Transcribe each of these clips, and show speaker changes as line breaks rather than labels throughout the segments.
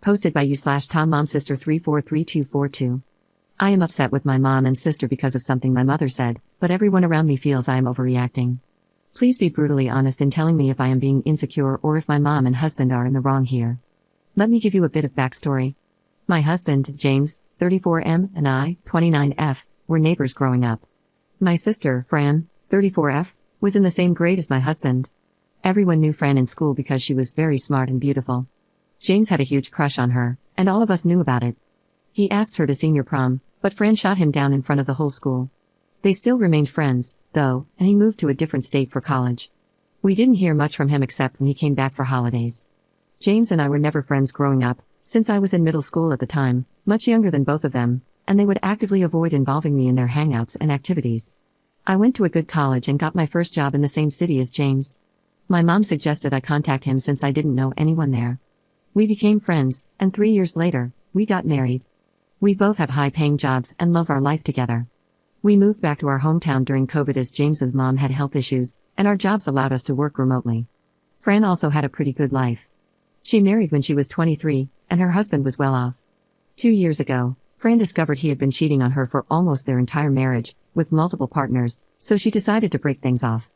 Posted by you/TomMomSister343242. I am upset with my mom and sister because of something my mother said, but everyone around me feels I am overreacting. Please be brutally honest in telling me if I am being insecure or if my mom and husband are in the wrong here. Let me give you a bit of backstory. My husband, James, 34M, and I, 29F, were neighbors growing up. My sister, Fran, 34F, was in the same grade as my husband. Everyone knew Fran in school because she was very smart and beautiful. James had a huge crush on her, and all of us knew about it. He asked her to senior prom, but Fran shot him down in front of the whole school. They still remained friends, though, and he moved to a different state for college. We didn't hear much from him except when he came back for holidays. James and I were never friends growing up, since I was in middle school at the time, much younger than both of them, and they would actively avoid involving me in their hangouts and activities. I went to a good college and got my first job in the same city as James. My mom suggested I contact him since I didn't know anyone there. We became friends, and 3 years later, we got married. We both have high-paying jobs and love our life together. We moved back to our hometown during COVID as James's mom had health issues, and our jobs allowed us to work remotely. Fran also had a pretty good life. She married when she was 23, and her husband was well off. 2 years ago, Fran discovered he had been cheating on her for almost their entire marriage, with multiple partners, so she decided to break things off.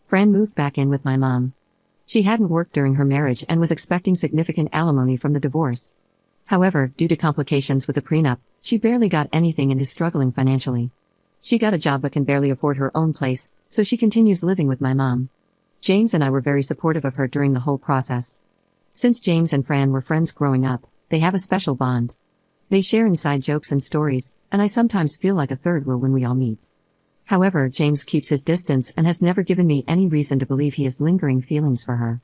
Fran moved back in with my mom. She hadn't worked during her marriage and was expecting significant alimony from the divorce. However, due to complications with the prenup, she barely got anything and is struggling financially. She got a job but can barely afford her own place, so she continues living with my mom. James and I were very supportive of her during the whole process. Since James and Fran were friends growing up, they have a special bond. They share inside jokes and stories, and I sometimes feel like a third wheel when we all meet. However, James keeps his distance and has never given me any reason to believe he has lingering feelings for her.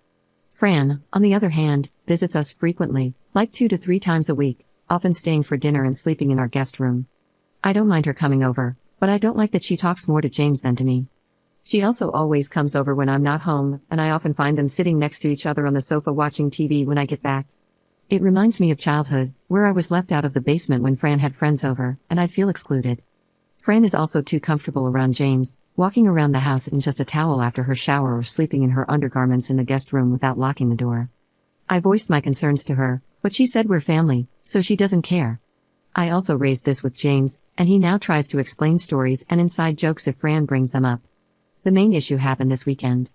Fran, on the other hand, visits us frequently, like 2 to 3 times a week, often staying for dinner and sleeping in our guest room. I don't mind her coming over, but I don't like that she talks more to James than to me. She also always comes over when I'm not home, and I often find them sitting next to each other on the sofa watching TV when I get back. It reminds me of childhood, where I was left out of the basement when Fran had friends over, and I'd feel excluded. Fran is also too comfortable around James, walking around the house in just a towel after her shower or sleeping in her undergarments in the guest room without locking the door. I voiced my concerns to her, but she said we're family, so she doesn't care. I also raised this with James, and he now tries to explain stories and inside jokes if Fran brings them up. The main issue happened this weekend.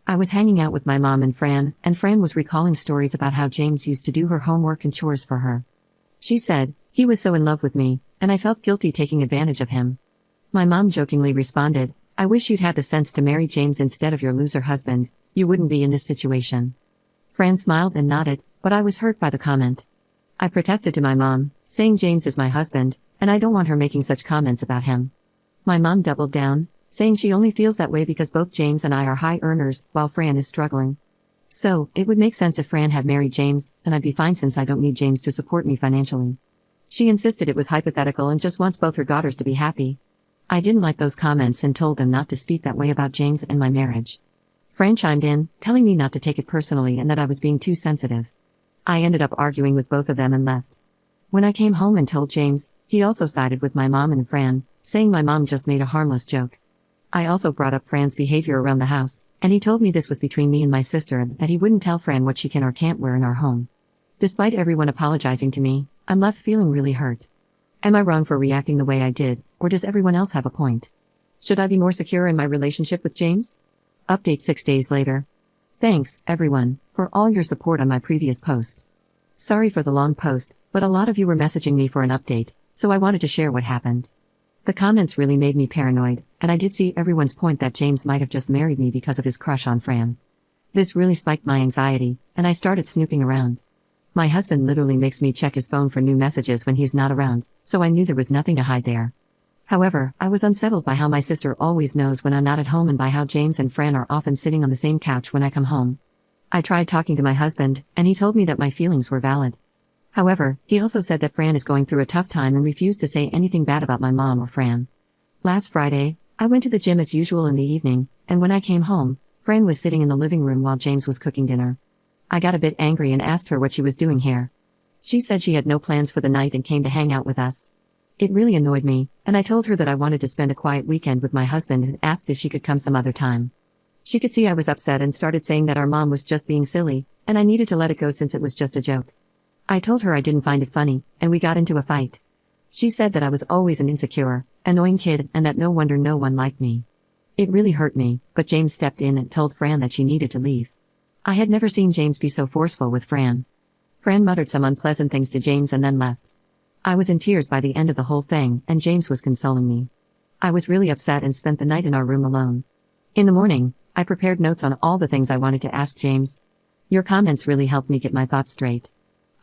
I was hanging out with my mom and Fran was recalling stories about how James used to do her homework and chores for her. She said, "He was so in love with me, and I felt guilty taking advantage of him." My mom jokingly responded, "I wish you'd had the sense to marry James instead of your loser husband, you wouldn't be in this situation." Fran smiled and nodded, but I was hurt by the comment. I protested to my mom, saying James is my husband, and I don't want her making such comments about him. My mom doubled down, saying she only feels that way because both James and I are high earners, while Fran is struggling. So, it would make sense if Fran had married James, and I'd be fine since I don't need James to support me financially. She insisted it was hypothetical and just wants both her daughters to be happy. I didn't like those comments and told them not to speak that way about James and my marriage. Fran chimed in, telling me not to take it personally and that I was being too sensitive. I ended up arguing with both of them and left. When I came home and told James, he also sided with my mom and Fran, saying my mom just made a harmless joke. I also brought up Fran's behavior around the house, and he told me this was between me and my sister and that he wouldn't tell Fran what she can or can't wear in our home. Despite everyone apologizing to me, I'm left feeling really hurt. Am I wrong for reacting the way I did, or does everyone else have a point? Should I be more secure in my relationship with James? Update 6 days later. Thanks, everyone, for all your support on my previous post. Sorry for the long post, but a lot of you were messaging me for an update, so I wanted to share what happened. The comments really made me paranoid, and I did see everyone's point that James might have just married me because of his crush on Fran. This really spiked my anxiety, and I started snooping around. My husband literally makes me check his phone for new messages when he's not around, so I knew there was nothing to hide there. However, I was unsettled by how my sister always knows when I'm not at home and by how James and Fran are often sitting on the same couch when I come home. I tried talking to my husband, and he told me that my feelings were valid. However, he also said that Fran is going through a tough time and refused to say anything bad about my mom or Fran. Last Friday, I went to the gym as usual in the evening, and when I came home, Fran was sitting in the living room while James was cooking dinner. I got a bit angry and asked her what she was doing here. She said she had no plans for the night and came to hang out with us. It really annoyed me, and I told her that I wanted to spend a quiet weekend with my husband and asked if she could come some other time. She could see I was upset and started saying that our mom was just being silly, and I needed to let it go since it was just a joke. I told her I didn't find it funny, and we got into a fight. She said that I was always an insecure, annoying kid and that no wonder no one liked me. It really hurt me, but James stepped in and told Fran that she needed to leave. I had never seen James be so forceful with Fran. Fran muttered some unpleasant things to James and then left. I was in tears by the end of the whole thing, and James was consoling me. I was really upset and spent the night in our room alone. In the morning, I prepared notes on all the things I wanted to ask James. Your comments really helped me get my thoughts straight.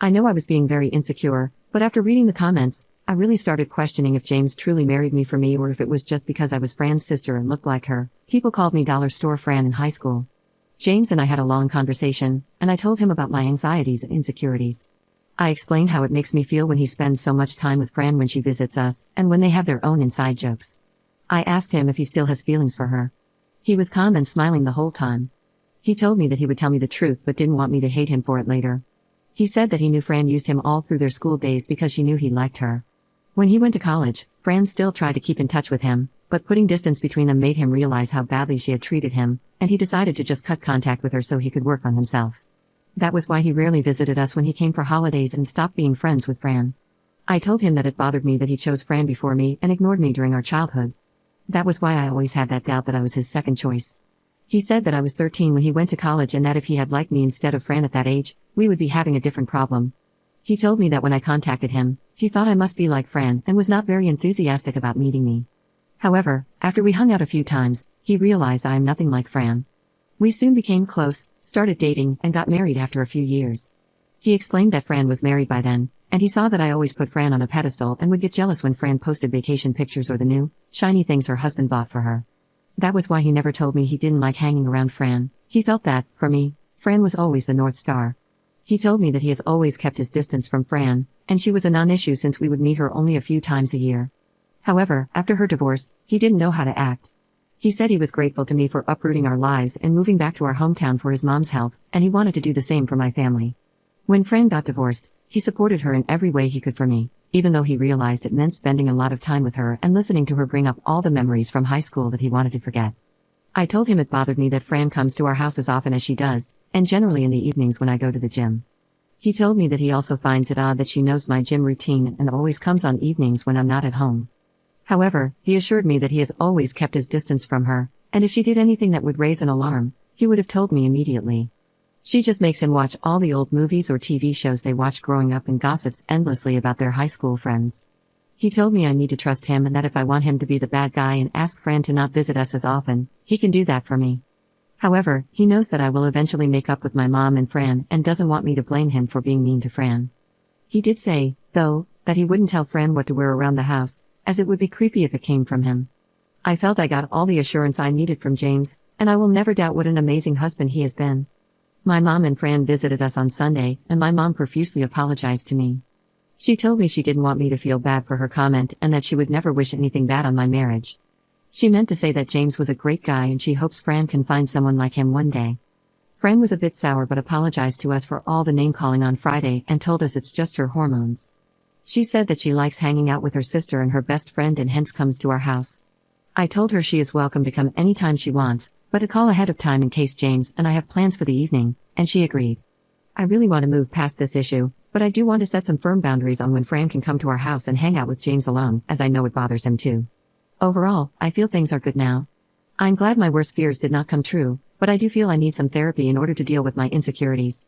I know I was being very insecure, but after reading the comments, I really started questioning if James truly married me for me or if it was just because I was Fran's sister and looked like her. People called me Dollar Store Fran in high school. James and I had a long conversation, and I told him about my anxieties and insecurities. I explained how it makes me feel when he spends so much time with Fran when she visits us, and when they have their own inside jokes. I asked him if he still has feelings for her. He was calm and smiling the whole time. He told me that he would tell me the truth but didn't want me to hate him for it later. He said that he knew Fran used him all through their school days because she knew he liked her. When he went to college, Fran still tried to keep in touch with him, but putting distance between them made him realize how badly she had treated him, and he decided to just cut contact with her so he could work on himself. That was why he rarely visited us when he came for holidays and stopped being friends with Fran. I told him that it bothered me that he chose Fran before me and ignored me during our childhood. That was why I always had that doubt that I was his second choice. He said that I was 13 when he went to college and that if he had liked me instead of Fran at that age, we would be having a different problem. He told me that when I contacted him, he thought I must be like Fran and was not very enthusiastic about meeting me. However, after we hung out a few times, he realized I am nothing like Fran. We soon became close, started dating, and got married after a few years. He explained that Fran was married by then, and he saw that I always put Fran on a pedestal and would get jealous when Fran posted vacation pictures or the new, shiny things her husband bought for her. That was why he never told me he didn't like hanging around Fran. He felt that, for me, Fran was always the North Star. He told me that he has always kept his distance from Fran, and she was a non-issue since we would meet her only a few times a year. However, after her divorce, he didn't know how to act. He said he was grateful to me for uprooting our lives and moving back to our hometown for his mom's health, and he wanted to do the same for my family. When Fran got divorced, he supported her in every way he could for me, even though he realized it meant spending a lot of time with her and listening to her bring up all the memories from high school that he wanted to forget. I told him it bothered me that Fran comes to our house as often as she does, and generally in the evenings when I go to the gym. He told me that he also finds it odd that she knows my gym routine and always comes on evenings when I'm not at home. However, he assured me that he has always kept his distance from her, and if she did anything that would raise an alarm, he would have told me immediately. She just makes him watch all the old movies or TV shows they watched growing up and gossips endlessly about their high school friends. He told me I need to trust him and that if I want him to be the bad guy and ask Fran to not visit us as often, he can do that for me. However, he knows that I will eventually make up with my mom and Fran and doesn't want me to blame him for being mean to Fran. He did say, though, that he wouldn't tell Fran what to wear around the house, as it would be creepy if it came from him. I felt I got all the assurance I needed from James, and I will never doubt what an amazing husband he has been. My mom and Fran visited us on Sunday, and my mom profusely apologized to me. She told me she didn't want me to feel bad for her comment and that she would never wish anything bad on my marriage. She meant to say that James was a great guy and she hopes Fran can find someone like him one day. Fran was a bit sour but apologized to us for all the name-calling on Friday and told us it's just her hormones. She said that she likes hanging out with her sister and her best friend and hence comes to our house. I told her she is welcome to come anytime she wants, but to call ahead of time in case James and I have plans for the evening, and she agreed. I really want to move past this issue, but I do want to set some firm boundaries on when Fran can come to our house and hang out with James alone, as I know it bothers him too. Overall, I feel things are good now. I'm glad my worst fears did not come true, but I do feel I need some therapy in order to deal with my insecurities.